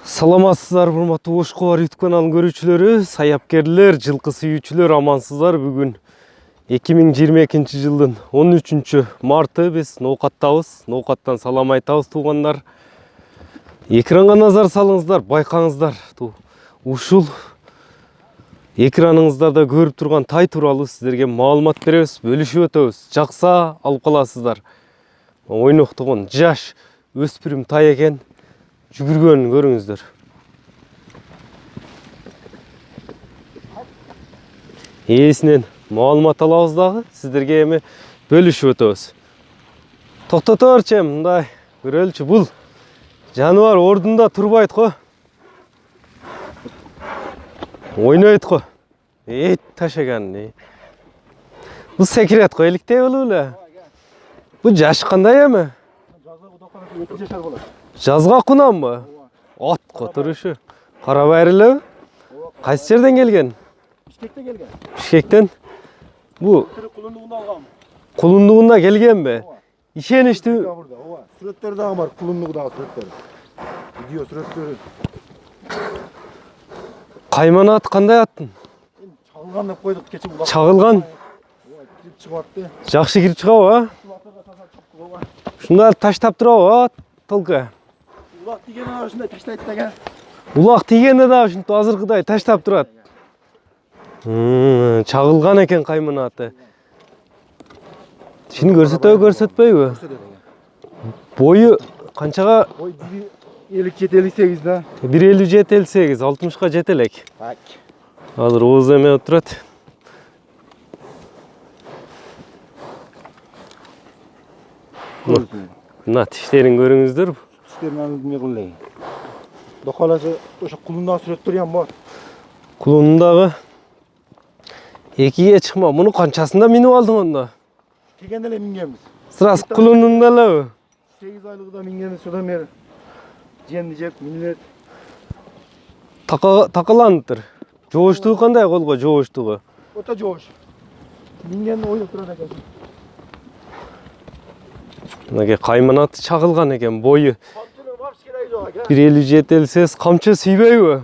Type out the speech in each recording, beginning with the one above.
Саламатсыздар, урматтуу Ошко бар YouTube каналынын көрүүчүлөрү, саяпкерлер, жылкы сүйүүчүлөр, амансыздар. Бүгүн 2022 жылдын 13 марты биз ноокаттабыз. Ноокаттан салам айтабыз туугандар. Экранга назар салыңыздар, байкаңыздар. Ушул экраныңыздарда көрүп турган тай тууралуу сиздерге маалымат беребиз, бөлүшүп өтөбүз. Жакса алып каласыздар. Ойноктогон жаш өспүрүм тай экен. Жүгүргөнүн көрүңүздөр. Ээсинен маалымат алабыз дагы, сиздерге эми бөлүшүп өтөбүз. Токтоторчу, мындай көрөлүчү, бул жаныбар ордунда турбайт го. Ойнойт го. Ташаган. Бул секирет го, эликтей болуп эле. Бул жаш кандай эми? Жазга кунамбы? От которушу. Карабайыр элеби? Кайсы жерден келген? Бишкектен келген. Бишкектен? Бу Кулундугунда алгам. Кулундугунда келгенби? Ишеничтүү. Сүрөттөр дагы бар, кулундугудагы сүрөттөр. Видео сүрөттөрү. Кайман ат кандай аттын? Чагылган деп койдук кече булак. Чагылган. Кирип чыгып атты. Жакшы кирип чыгабы, а? Ушундай таштап турабы, толка. Улак тигенде ушундай таштайт деген. Улак тигенде да ушинтип азыркыдай таштап турат. Чагылган экен кайман аты. Сени көрсөтпөйбү? Бою канчага? Бой 1.57-58 да. 1.57-58, 60ка жете элек. Так. Азыр ооз эме отурат. Мына тиштерин көрүңүздөр. Тиштерин эме кылай. Докаласы ошо кулундагы сүрөттөр ям бар. Кулундагы экиге чыкма. Муну канчасында минип алдың онда? Тигенде эле мингенбиз. Сырас кулунунда элеби? 8 айлыгында мингенбиз, содан бери жемди жеп минилет. Такаланыптыр. Жооштугу кандай колго жооштугу? Ота жоош. Минген ойноп турат экен. Мынакей кайман аты чагылган экен, бою 1.57-58, камчы сүйбөйбү?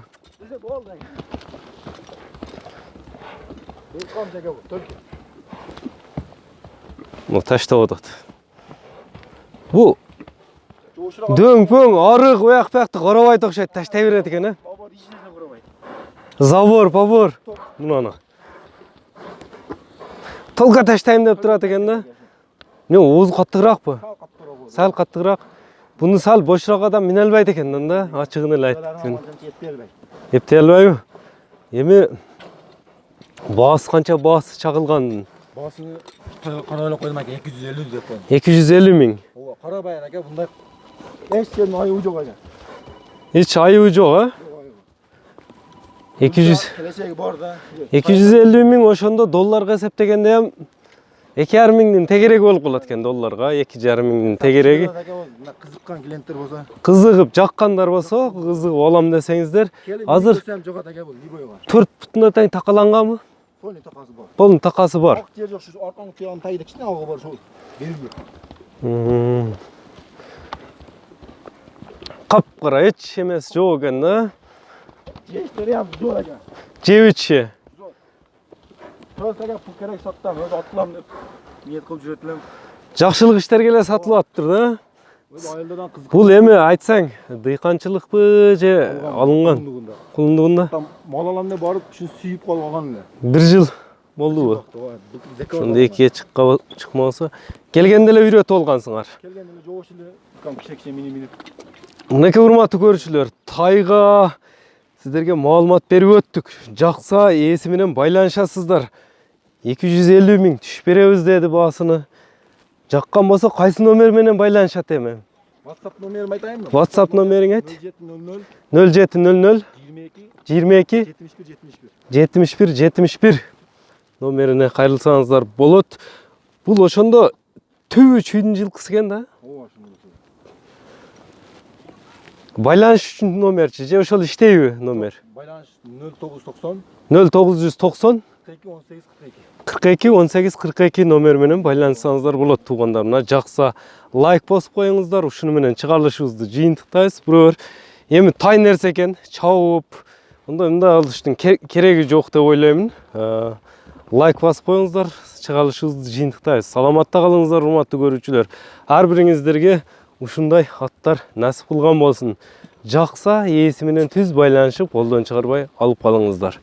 Бул таштап атат. Бул дөң-пөң, арык, уяк-буякты карабайт окшойт, таштай берет экен, э? Забор, побор. Мунаны. Толка таштайм деп турат экен да. Не, ооз каттыгыракпы? Сал каттыгыраак. Буну сал бошураак адам мине албайт экен да, ачыгын эле айт. Эптей албайбы? Эми баасы канча баасы чагылган? Баасыны карабайлап койдум аке, 250 деп койдум. 250 миң. Ооба, карабай аке, мындай эч жердин айыбы жок аке. Эч айыбы жок, а? 200 келечеги бар да. 250 миң ошондо долларга эсептегенде ham 2,5 миңдин тегереги болуп калат экен долларга, 2,5 миңдин тегереги. Кызыккан клиенттер болсо, Кызыгып жаккандар болсо, кызыгып алам десеңиздер, азыр жогат аке бул либойго. 4 бутунда тең такаланганбы? Полный такасы бар. Полный такасы бар. Ак жер жок, шу аркаңы тыяган тайды кичине алга бар, шу берилди. Капкара эч эмес жок экен да. Жештери ham зор аке. Жебичи. Тосага пул керек саттам, өзү атылам деп ниет кылып жүрөт элем. Жакшылык иштерге эле сатылып атыптыр да. Өзү айылдан кызык. Бул эми айтсаң, дыйканчылыкпы же алынган? Кулундугунда. Мал алам деп барып, шун сүйүп калган эле. 1 жыл болдубу? Ошондо экиге чыкмаса, келгенде эле үйрөтүп алгансыңар. Келгенде эле жоош эле, кичине минип. Мынакей урматтуу көрүүчүлөр, тайга сиздерге маалымат берип өттүк. Жакса ээси менен байланышасыздар. 250 миң түшүп беребиз деди баасыны. Жаккан болсо кайсы номер менен байланышат эми? WhatsApp номерimi айтайынбы? WhatsApp номериң айт. 0700 0700 22 22 71 номерине кайрылсаңыздар болот. Бул ошондо түбү чүйдүн жылкысы экен да. Ооба, ошондой. Байланыш үчүн номерчи же ошол иштейби номер? Байланыш 0990 0990 42 18 42. 42 18 42 номер менен байланышсаңыздар болот туугандар. Мына жакса лайк басып коюңуздар. Ушуну менен чыгарылышыбызды жыйынтыктайбыз. Бирөө эми тай нерсе экен, чабып мындай алыштын кереги жок деп ойлоймун. Лайк басып коюңуздар, чыгарылышыбызды жыйынтыктайбыз. Саламатта калыңыздар, урматтуу көрүүчүлөр. Ар бириңиздерге ушундай аттар насип кылган болсун. Жакса ээси менен түз байланышып, колдон чыгарбай алып калыңыздар.